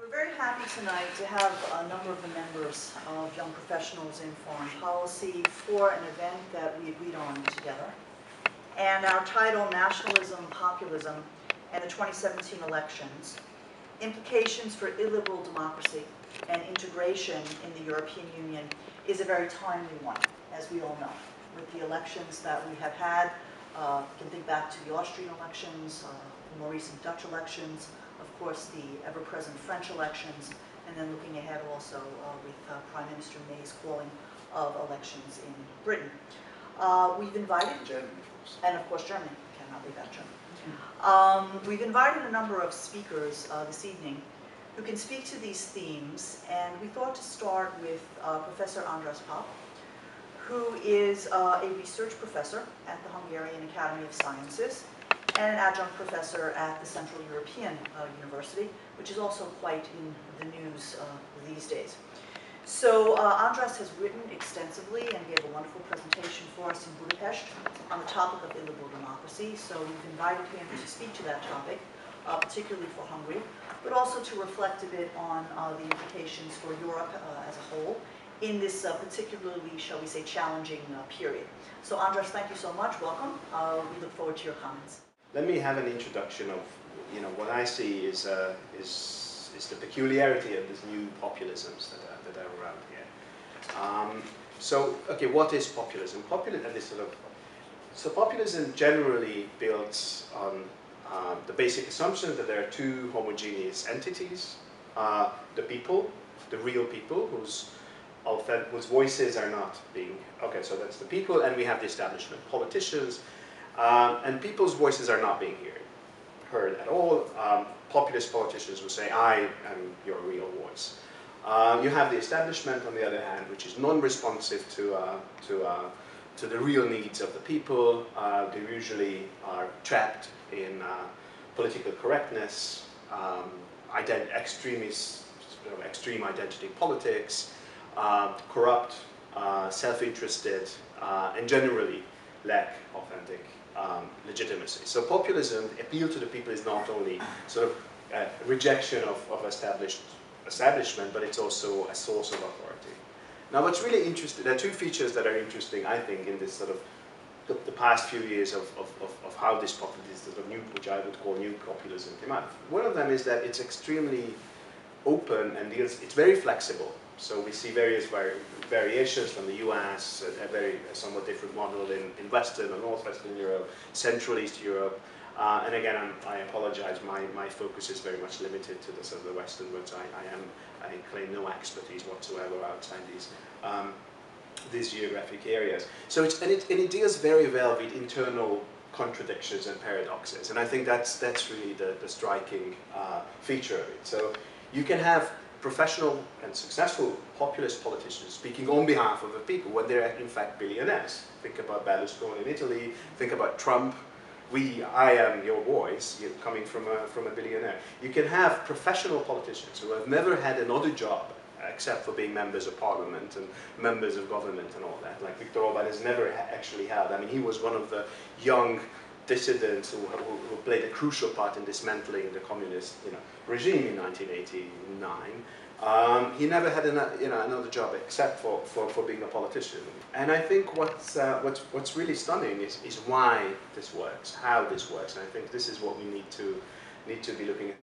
We're very happy tonight to have a number of the members of Young Professionals in Foreign Policy for an event that we agreed on together. And our title, Nationalism, Populism, and the 2017 Elections, Implications for Illiberal Democracy and Integration in the European Union, is a very timely one, as we all know. With the elections that we have had, you can think back to the Austrian elections, the more recent Dutch elections, of course the ever-present French elections, and then looking ahead also with Prime Minister May's calling of elections in Britain. We've invited Germany, and of course Germany, cannot leave out Germany. We've invited a number of speakers this evening who can speak to these themes, and we thought to start with Professor Andras Pap, who is a research professor at the Hungarian Academy of Sciences and an adjunct professor at the Central European University, which is also quite in the news these days. So Andras has written extensively and gave a wonderful presentation for us in Budapest on the topic of illiberal democracy. So we've invited him to speak to that topic, particularly for Hungary, but also to reflect a bit on the implications for Europe as a whole in this particularly, shall we say, challenging period. So Andras, thank you so much. Welcome. We look forward to your comments. Let me have an introduction of, what I see is the peculiarity of these new populisms that are around here. Okay, what is populism? Populism generally builds on the basic assumption that there are two homogeneous entities: the people, the real people, whose voices are not being, so that's the people, and we have the establishment, politicians, and people's voices are not being heard at all. Populist politicians will say, I am your real voice. You have the establishment, on the other hand, which is non-responsive to the real needs of the people. They usually are trapped in political correctness, extreme identity politics, corrupt, self-interested, and generally lack authentic legitimacy. So populism, appeal to the people, is not only sort of a rejection of establishment, but it's also a source of authority. Now what's really interesting, there are two features that are interesting, I think, in this sort of the past few years of how this populism, which I would call new populism, came out. One of them is that it's extremely open and it's very flexible. So we see various variations from the US, a somewhat different model in Western or Northwestern Europe, Central East Europe. And again, I apologize, my focus is very much limited to the sort of the Western, which I claim no expertise whatsoever outside these geographic areas. So it deals very well with internal contradictions and paradoxes, and I think that's really the striking feature of it. So you can have professional and successful populist politicians speaking on behalf of the people when they're in fact billionaires. Think about Berlusconi in Italy, think about Trump. I am your voice, you're coming from a billionaire. You can have professional politicians who have never had another job except for being members of parliament and members of government and all that. Like Viktor Orban has never actually held. I mean, he was one of the young dissidents who played a crucial part in dismantling the communist regime in 1989. He never had another job except for being a politician. And I think what's really stunning is why this works, how this works. And I think this is what we need to be looking at.